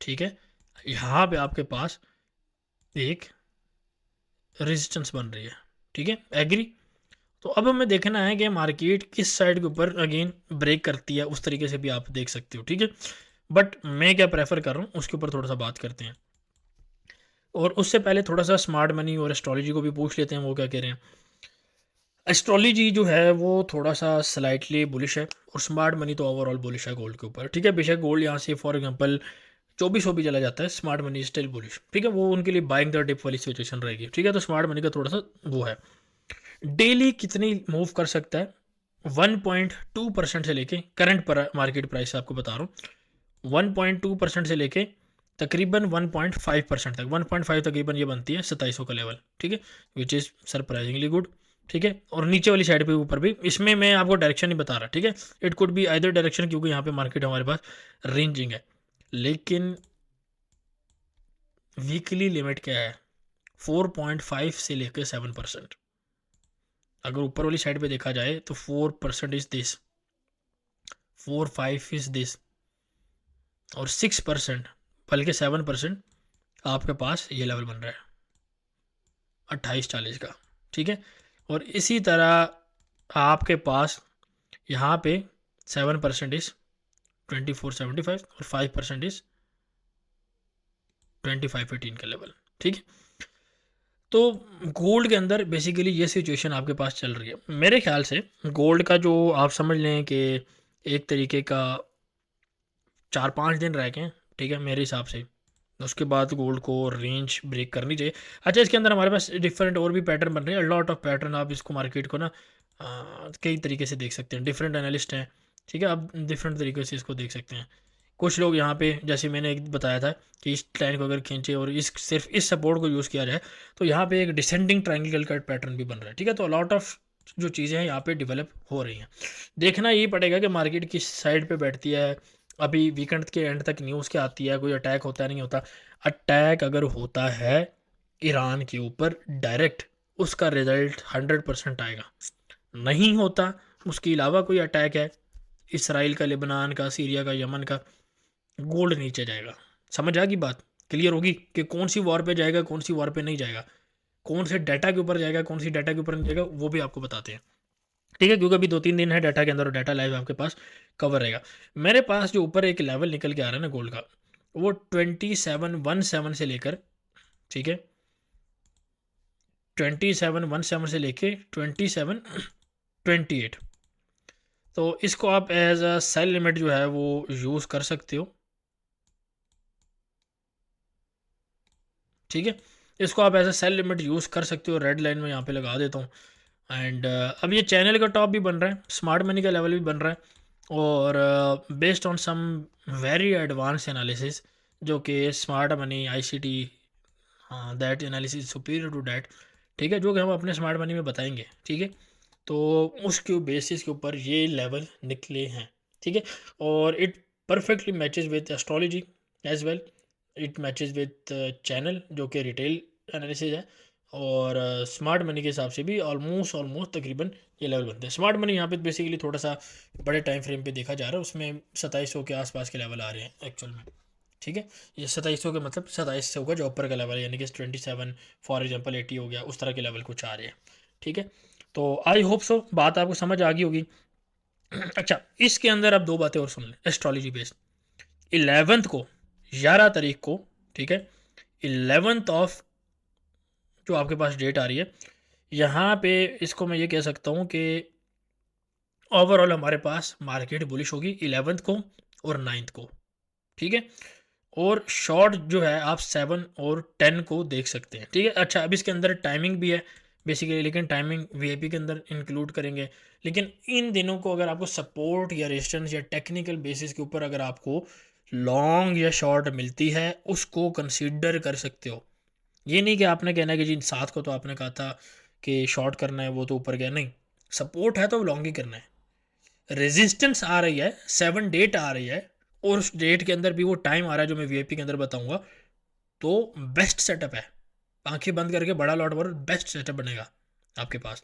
ठीक है, यहाँ पे आपके पास एक रेजिस्टेंस बन रही है, ठीक है, एग्री। तो अब हमें देखना है कि मार्केट किस साइड के ऊपर अगेन ब्रेक करती है, उस तरीके से भी आप देख सकते हो, ठीक है। बट मैं क्या प्रेफर कर रहा हूँ उसके ऊपर थोड़ा सा बात करते हैं, और उससे पहले थोड़ा सा स्मार्ट मनी और एस्ट्रोलॉजी को भी पूछ लेते हैं वो क्या कह रहे हैं। एस्ट्रोलॉजी जो है वो थोड़ा सा स्लाइटली बुलिश है, और स्मार्ट मनी तो ओवरऑल बुलिश है गोल्ड के ऊपर, ठीक है। बेशक गोल्ड यहाँ से फॉर एग्जांपल 2400 भी चला जाता है, स्मार्ट मनी स्टिल बुलिश, ठीक है, वो उनके लिए बाइंग द डिप वाली सिचुएशन रहेगी, ठीक है। तो स्मार्ट मनी का थोड़ा सा वो है। डेली कितनी मूव कर सकता है? 1.2% से लेके करंट पर मार्केट प्राइस आपको बता रहा हूँ, 1.2% से लेके तकरीबन 1.5% तक, 1.5 तकरीबन ये बनती है 2700 का लेवल, ठीक है, विच इज़ सरप्राइजिंगली गुड, ठीक है। और नीचे वाली साइड पे ऊपर भी, इसमें मैं आपको डायरेक्शन नहीं बता रहा, ठीक है, it could be either direction, क्योंकि यहाँ पे मार्केट हमारे पास रेंजिंग है। लेकिन वीकली लिमिट क्या है? 4.5 से लेकर 7%। अगर ऊपर वाली साइड पे देखा जाए तो 4% इज दिस, 4.5 इज दिस, और 6% बल्कि 7% आपके पास ये लेवल बन रहा है 2840 का, ठीक है। और इसी तरह आपके पास यहाँ पे 7% इज 2475 और 5% इज 2518 का लेवल, ठीक है। तो गोल्ड के अंदर बेसिकली ये सिचुएशन आपके पास चल रही है। मेरे ख्याल से गोल्ड का जो आप समझ लें कि एक तरीके का 4-5 दिन रह गए, ठीक है, मेरे हिसाब से उसके बाद गोल्ड को रेंज ब्रेक करनी चाहिए। अच्छा, इसके अंदर हमारे पास डिफरेंट और भी पैटर्न बन रहे हैं, लॉट ऑफ पैटर्न। आप इसको मार्केट को ना कई तरीके से देख सकते हैं, डिफरेंट एनालिस्ट हैं, ठीक है, आप डिफरेंट तरीके से इसको देख सकते हैं। कुछ लोग यहाँ पे जैसे मैंने एक बताया था कि इस लाइन को अगर खींचे और इस सिर्फ इस सपोर्ट को यूज़ किया जाए तो यहाँ पे एक डिसेंडिंग ट्रायंगल का पैटर्न भी बन रहा है, ठीक है। तो लॉट ऑफ जो चीज़ें हैं यहाँ पे डेवलप हो रही हैं। देखना यही पड़ेगा कि मार्केट किस साइड पे बैठती है। अभी वीकेंड के एंड तक न्यूज़ क्या आती है, कोई अटैक होता है नहीं होता। अटैक अगर होता है ईरान के ऊपर डायरेक्ट, उसका रिजल्ट 100% आएगा। नहीं होता, उसके अलावा कोई अटैक है इसराइल का, लेबनान का, सीरिया का, यमन का, गोल्ड नीचे जाएगा। समझ आ गई बात, क्लियर होगी कि कौन सी वॉर पे जाएगा, कौन सी वॉर पे नहीं जाएगा, कौन से डाटा के ऊपर जाएगा, कौन सी डाटा के ऊपर नहीं जाएगा, वो भी आपको बताते हैं, ठीक है। क्योंकि अभी 2-3 दिन है डाटा के अंदर और डाटा लाइव आपके पास कवर रहेगा। मेरे पास जो ऊपर एक लेवल निकल के आ रहा है ना गोल्ड का, वो 2717 से लेकर, ठीक है, 2717 से लेके 2728, तो इसको आप एज अ सेल लिमिट जो है वो यूज़ कर सकते हो, ठीक है। इसको आप as a sell limit use कर सकते हो। रेड लाइन में यहाँ पे लगा देता हूँ। एंड अब ये चैनल का टॉप भी बन रहा है, स्मार्ट मनी का लेवल भी बन रहा है, और based on some very advance analysis, जो कि स्मार्ट मनी ICT, हाँ, that analysis superior to that, ठीक है, जो कि हम अपने स्मार्ट मनी में बताएंगे, ठीक है। तो उसके बेसिस के ऊपर ये लेवल निकले हैं, ठीक है। और it perfectly matches with astrology as well, it matches with channel जो कि रिटेल एनालिसिस है, और स्मार्ट मनी के हिसाब से भी ऑलमोस्ट ऑलमोस्ट तकरीबन ये लेवल बनते हैं। स्मार्ट मनी यहाँ पे बेसिकली थोड़ा सा बड़े टाइम फ्रेम पे देखा जा रहा है, उसमें 2700 के आसपास के लेवल आ रहे हैं एक्चुअल में, ठीक है। ये 2700 के मतलब 2700 का जो ऊपर का लेवल है, यानी कि 27 फॉर एग्जांपल 80 हो गया, उस तरह के लेवल कुछ आ रहे हैं, ठीक है। तो आई होप सो बात आपको समझ आ गई होगी। अच्छा, इसके अंदर आप दो बातें और सुन लें एस्ट्रोलॉजी बेस्ड। 11th को, 11 तारीख को, ठीक है, 11th ऑफ जो आपके पास डेट आ रही है, यहाँ पे इसको मैं ये कह सकता हूँ कि ओवरऑल हमारे पास मार्केट बुलिश होगी 11th को और 9th को, ठीक है। और शॉर्ट जो है आप 7 और 10 को देख सकते हैं, ठीक है। अच्छा, अब इसके अंदर टाइमिंग भी है बेसिकली, लेकिन टाइमिंग VIP के अंदर इंक्लूड करेंगे। लेकिन इन दिनों को अगर आपको सपोर्ट या रेजिस्टेंस या टेक्निकल बेसिस के ऊपर अगर आपको लॉन्ग या शॉर्ट मिलती है, उसको कंसीडर कर सकते हो। ये नहीं कि आपने कहना है कि जी 7 को तो आपने कहा था कि शॉर्ट करना है, वो तो ऊपर गया, नहीं, सपोर्ट है तो लॉन्ग ही करना है। रेजिस्टेंस आ रही है, 7 डेट आ रही है, और उस डेट के अंदर भी वो टाइम आ रहा है जो मैं VIP के अंदर बताऊंगा, तो बेस्ट सेटअप है। आंखें बंद करके बड़ा लॉट पर बेस्ट सेटअप बनेगा आपके पास,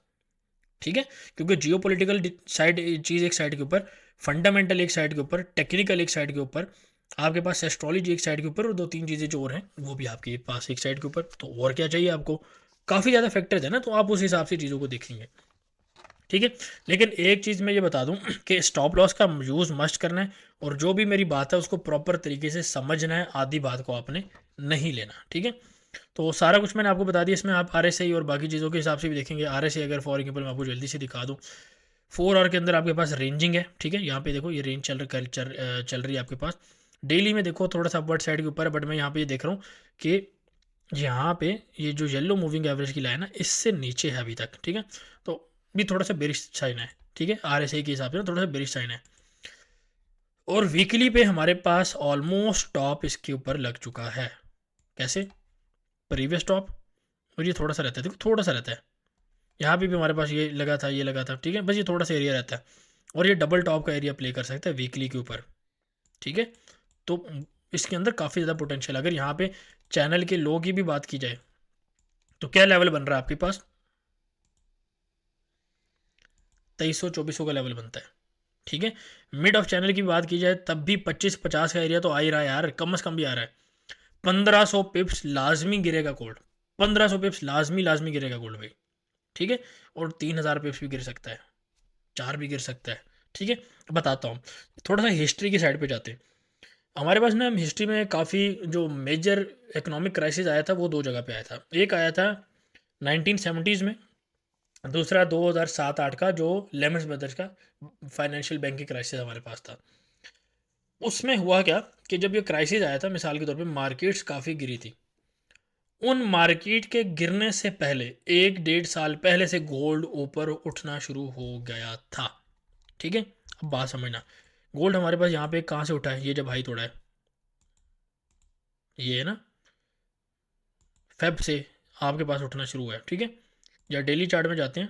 ठीक है। क्योंकि जियो पोलिटिकल साइड चीज़ एक साइड के ऊपर, फंडामेंटल एक साइड के ऊपर, टेक्निकल एक साइड के ऊपर, आपके पास एस्ट्रोलॉजी एक साइड के ऊपर, और 2-3 चीज़ें जो और हैं वो भी आपके पास एक साइड के ऊपर। तो और क्या चाहिए आपको, काफ़ी ज़्यादा फैक्टर्स है ना, तो आप उस हिसाब से चीज़ों को देखेंगे, ठीक है। लेकिन एक चीज़ मैं ये बता दूं कि स्टॉप लॉस का यूज़ मस्ट करना है, और जो भी मेरी बात है उसको प्रॉपर तरीके से समझना है, आधी बात को आपने नहीं लेना, ठीक है। तो सारा कुछ मैंने आपको बता दिया। इसमें आप RSI और बाकी चीज़ों के हिसाब से भी देखेंगे। RSI अगर फॉर एग्जाम्पल मैं आपको जल्दी से दिखा दूँ, 4 आवर के अंदर आपके पास रेंजिंग है, ठीक है। यहाँ पे देखो ये रेंज चल रही है आपके पास। डेली में देखो थोड़ा सा अपवर्ड साइड के ऊपर है, बट मैं यहाँ पे ये देख रहा हूँ कि यहाँ पे ये जो येलो मूविंग एवरेज की लाइन है इससे नीचे है अभी तक, ठीक है। तो भी थोड़ा सा बेरिश साइन है, ठीक है, RSI के हिसाब से थोड़ा सा बेरिश साइन है। और वीकली पे हमारे पास ऑलमोस्ट टॉप इसके ऊपर लग चुका है। कैसे, प्रीवियस टॉप, और ये थोड़ा सा रहता है, देखो थोड़ा सा रहता है, यहाँ पे भी हमारे पास ये लगा था, ये लगा था, ठीक है, बस ये थोड़ा सा एरिया रहता है, और ये डबल टॉप का एरिया प्ले कर सकता है वीकली के ऊपर, ठीक है। तो इसके अंदर काफ़ी ज़्यादा पोटेंशियल। अगर यहाँ पे चैनल के लो की भी बात की जाए तो क्या लेवल बन रहा है आपके पास, 2300-2400 का लेवल बनता है, ठीक है। मिड ऑफ चैनल की बात की जाए तब भी 25-50 का एरिया तो आ ही रहा है यार, कम से कम भी आ रहा है। 1500 पिप्स लाजमी गिरेगा गोल्ड, 1500 पिप्स लाजमी लाजमी गिरेगा गोल्ड भाई, ठीक है, और 3000 पिप्स भी गिर सकता है, 4 भी गिर सकता है। ठीक है, बताता हूँ। थोड़ा सा हिस्ट्री की साइड पे जाते हैं। हमारे पास ना हिस्ट्री में काफ़ी जो मेजर इकोनॉमिक क्राइसिस आया था वो दो जगह पे आया था। एक आया था 1970s में, दूसरा 2007-8 का जो लेमन्स ब्रदर्स का फाइनेंशियल बैंक की क्राइसिस हमारे पास था। उसमें हुआ क्या कि जब ये क्राइसिस आया था, मिसाल के तौर पे मार्केट्स काफ़ी गिरी थी। उन मार्केट के गिरने से पहले 1-1.5 साल पहले से गोल्ड ऊपर उठना शुरू हो गया था। ठीक है, अब बात समझना। गोल्ड हमारे पास यहाँ पे कहाँ से उठा है, ये जब हाई तोड़ा है, ये है ना, फेब से आपके पास उठना शुरू हुआ है। ठीक है, या डेली चार्ट में जाते हैं,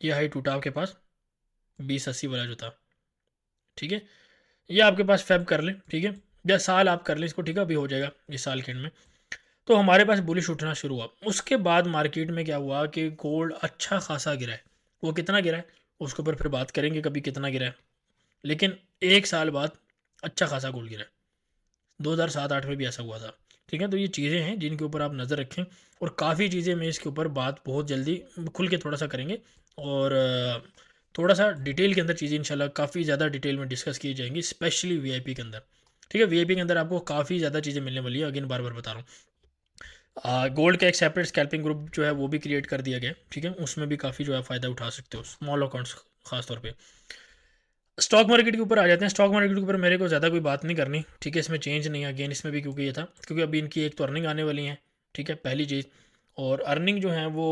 ये हाई टूटा आपके पास 2080 वाला जो था। ठीक है, ये आपके पास फेब कर लें, ठीक है, या साल आप कर लें इसको, ठीक है, अभी हो जाएगा इस साल के एंड में। तो हमारे पास बुलिश उठना शुरू हुआ। उसके बाद मार्केट में क्या हुआ कि गोल्ड अच्छा खासा गिरा है। वो कितना गिरा है उसके ऊपर फिर बात करेंगे कभी कितना गिरा है, लेकिन 1 साल बाद अच्छा खासा गोल्ड गिरा है। 2007-8 में भी ऐसा हुआ था। ठीक है, तो ये चीज़ें हैं जिनके ऊपर आप नज़र रखें, और काफ़ी चीज़ें मैं इसके ऊपर बात बहुत जल्दी खुल के थोड़ा सा करेंगे, और थोड़ा सा डिटेल के अंदर चीज़ें इंशाल्लाह काफ़ी ज़्यादा डिटेल में डिस्कस की जाएंगी, स्पेशली वीआईपी के अंदर। ठीक है, वीआईपी के अंदर आपको काफ़ी ज़्यादा चीज़ें मिलने वाली है, अगेन बार बार बता रहा हूँ। गोल्ड का एक सेपरेट स्कैल्पिंग ग्रुप जो है वो भी क्रिएट कर दिया गया। ठीक है, उसमें भी काफ़ी जो है फ़ायदा उठा सकते हो, स्मॉल अकाउंट्स खास तौर पे। स्टॉक मार्केट के ऊपर आ जाते हैं। स्टॉक मार्केट के ऊपर मेरे को ज़्यादा कोई बात नहीं करनी। ठीक है, इसमें चेंज नहीं है अगेन इसमें भी, क्योंकि ये था, क्योंकि अभी इनकी एक तो अर्निंग आने वाली है। ठीक है, पहली चीज़, और अर्निंग जो है वो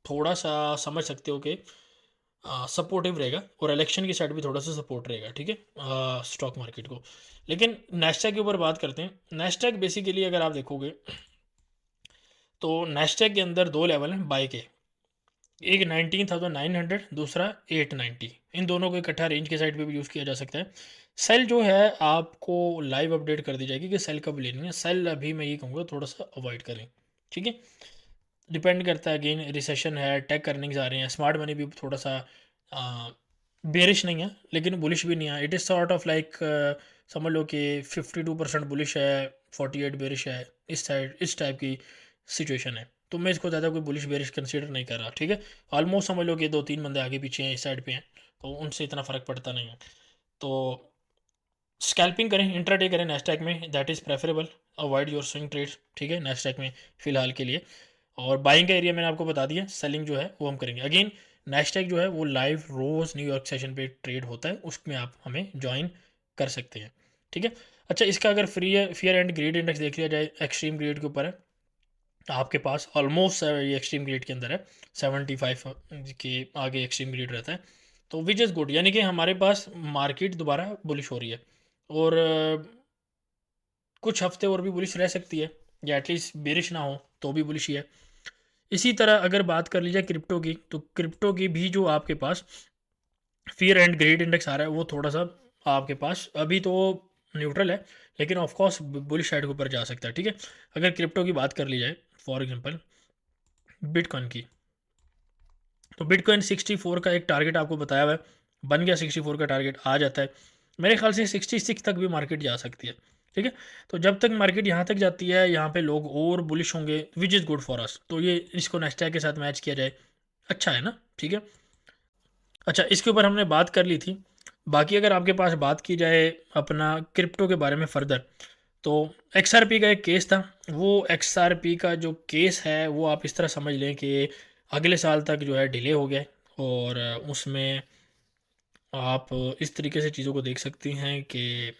थोड़ा सा समझ सकते हो कि सपोर्टिव रहेगा, और इलेक्शन की साइड भी थोड़ा सा सपोर्ट रहेगा। ठीक है, स्टॉक मार्केट को। लेकिन नेस्डैक के ऊपर बात करते हैं। नेस्डैक बेसिकली अगर आप देखोगे तो नेस्डैक के अंदर दो लेवल हैं बाई के, एक 19,900, दूसरा 890। इन दोनों को इकट्ठा रेंज के साइड पे भी यूज़ किया जा सकता है। सेल जो है आपको लाइव अपडेट कर दी जाएगी कि सेल कब लेनी है। सेल अभी मैं ये कहूँगा थोड़ा सा अवॉइड करें। ठीक है, डिपेंड करता है, अगेन रिसेशन है, टेक अर्निंग्स आ रहे हैं, स्मार्ट मनी भी थोड़ा सा बेरिश नहीं है लेकिन बुलिश भी नहीं है। It is sort of like, समझ लो कि 52% बुलिश है, 48 बेरिश है, इस साइड इस टाइप की सिचुएशन है। तो मैं इसको ज़्यादा कोई बुलिश बेरिश कंसीडर नहीं कर रहा। ठीक है, ऑलमोस्ट समझ लो कि 2-3 बंदे आगे पीछे हैं, इस साइड पे हैं, तो उनसे इतना फ़र्क पड़ता नहीं है। तो स्कैल्पिंग करें, इंट्राडे करें नेस्डैक में, that is preferable. Avoid your swing trades. ठीक है, नेस्डैक में फ़िलहाल के लिए। और बाइंग का एरिया मैंने आपको बता दिया, सेलिंग जो है वो हम करेंगे। अगेन नेस्डैक जो है वो लाइव रोज़ न्यूयॉर्क सेशन पे ट्रेड होता है, उसमें आप हमें ज्वाइन कर सकते हैं। ठीक है, अच्छा, इसका अगर फियर एंड ग्रीड इंडेक्स देख लिया जाए, एक्सट्रीम ग्रीड के ऊपर है, तो आपके पास ऑलमोस्ट ये एक्सट्रीम ग्रीड के अंदर है, 75 के आगे एक्सट्रीम ग्रीड रहता है, तो विच इज़ गुड, यानी कि हमारे पास मार्केट दोबारा बुलिश हो रही है, और कुछ हफ्ते और भी बुलिश रह सकती है, या एटलीस्ट बेरिश ना हो तो भी बुलिश ही है। इसी तरह अगर बात कर लीजिए क्रिप्टो की, तो क्रिप्टो की भी जो आपके पास फियर एंड ग्रेड इंडेक्स आ रहा है वो थोड़ा सा आपके पास अभी तो न्यूट्रल है, लेकिन ऑफकोर्स बुलिश साइड के ऊपर जा सकता है। ठीक है, अगर क्रिप्टो की बात कर ली जाए, फॉर एग्जांपल बिटकॉइन की, तो बिटकॉइन 64 का एक टारगेट आपको बताया हुआ है, बन गया 64 का टारगेट, आ जाता है मेरे ख्याल से 66 तक भी मार्केट जा सकती है। ठीक है, तो जब तक मार्केट यहाँ तक जाती है, यहाँ पे लोग और बुलिश होंगे, which is good for us, तो ये इसको नेस्डैक के साथ मैच किया जाए, अच्छा है ना। ठीक है, अच्छा, इसके ऊपर हमने बात कर ली थी। बाकी अगर आपके पास बात की जाए अपना क्रिप्टो के बारे में फ़र्दर, तो XRP का एक केस था। वो XRP का जो केस है वो आप इस तरह समझ लें कि अगले साल तक जो है डिले हो गया है, और उसमें आप इस तरीके से चीज़ों को देख सकती हैं कि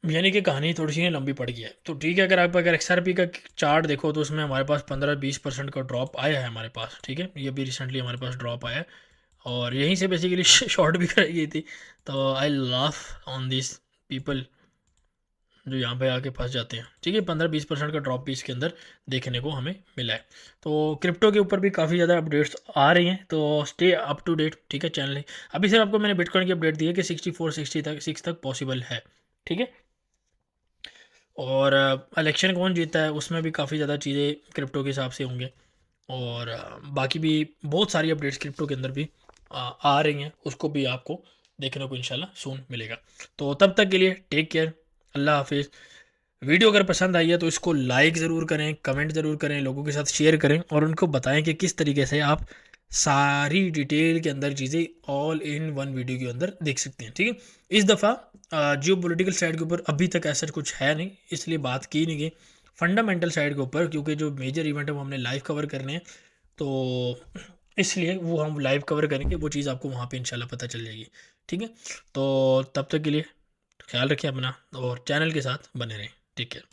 यानी कि कहानी थोड़ी सी लंबी पड़ गई है। तो ठीक है, अगर XRP का चार्ट देखो तो उसमें हमारे पास 15-20% का ड्रॉप आया है हमारे पास। ठीक है, ये भी रिसेंटली हमारे पास ड्रॉप आया है, और यहीं से बेसिकली शॉर्ट भी कराई गई थी। तो आई लाफ ऑन दिस पीपल जो यहाँ पे आके फंस जाते हैं। ठीक है, 15-20% का ड्रॉप भी इसके अंदर देखने को हमें मिला है। तो क्रिप्टो के ऊपर भी काफ़ी ज़्यादा अपडेट्स आ रही हैं, तो स्टे अप टू डेट। ठीक है, चैनल है अभी सिर्फ आपको मैंने बिटकॉइन की अपडेट दी है कि 64-66 तक पॉसिबल है। ठीक है, और इलेक्शन कौन जीता है उसमें भी काफ़ी ज़्यादा चीज़ें क्रिप्टो के हिसाब से होंगे, और बाकी भी बहुत सारी अपडेट्स क्रिप्टो के अंदर भी आ रही हैं, उसको भी आपको देखने को इंशाल्लाह सून मिलेगा। तो तब तक के लिए टेक केयर, अल्लाह हाफिज़। वीडियो अगर पसंद आई है तो इसको लाइक ज़रूर करें, कमेंट ज़रूर करें, लोगों के साथ शेयर करें और उनको बताएं कि किस तरीके से आप सारी डिटेल के अंदर चीज़ें ऑल इन वन वीडियो के अंदर देख सकते हैं। ठीक है, इस दफ़ा जियो पोलिटिकल साइड के ऊपर अभी तक ऐसा कुछ है नहीं, इसलिए बात की नहीं गई। फंडामेंटल साइड के ऊपर क्योंकि जो मेजर इवेंट है वो हमने लाइव कवर करने हैं, तो इसलिए वो हम लाइव कवर करेंगे, वो चीज़ आपको वहाँ पे इंशाल्लाह पता चल जाएगी। ठीक है, तो तब तक के लिए ख्याल रखें अपना और चैनल के साथ बने रहें। Take care.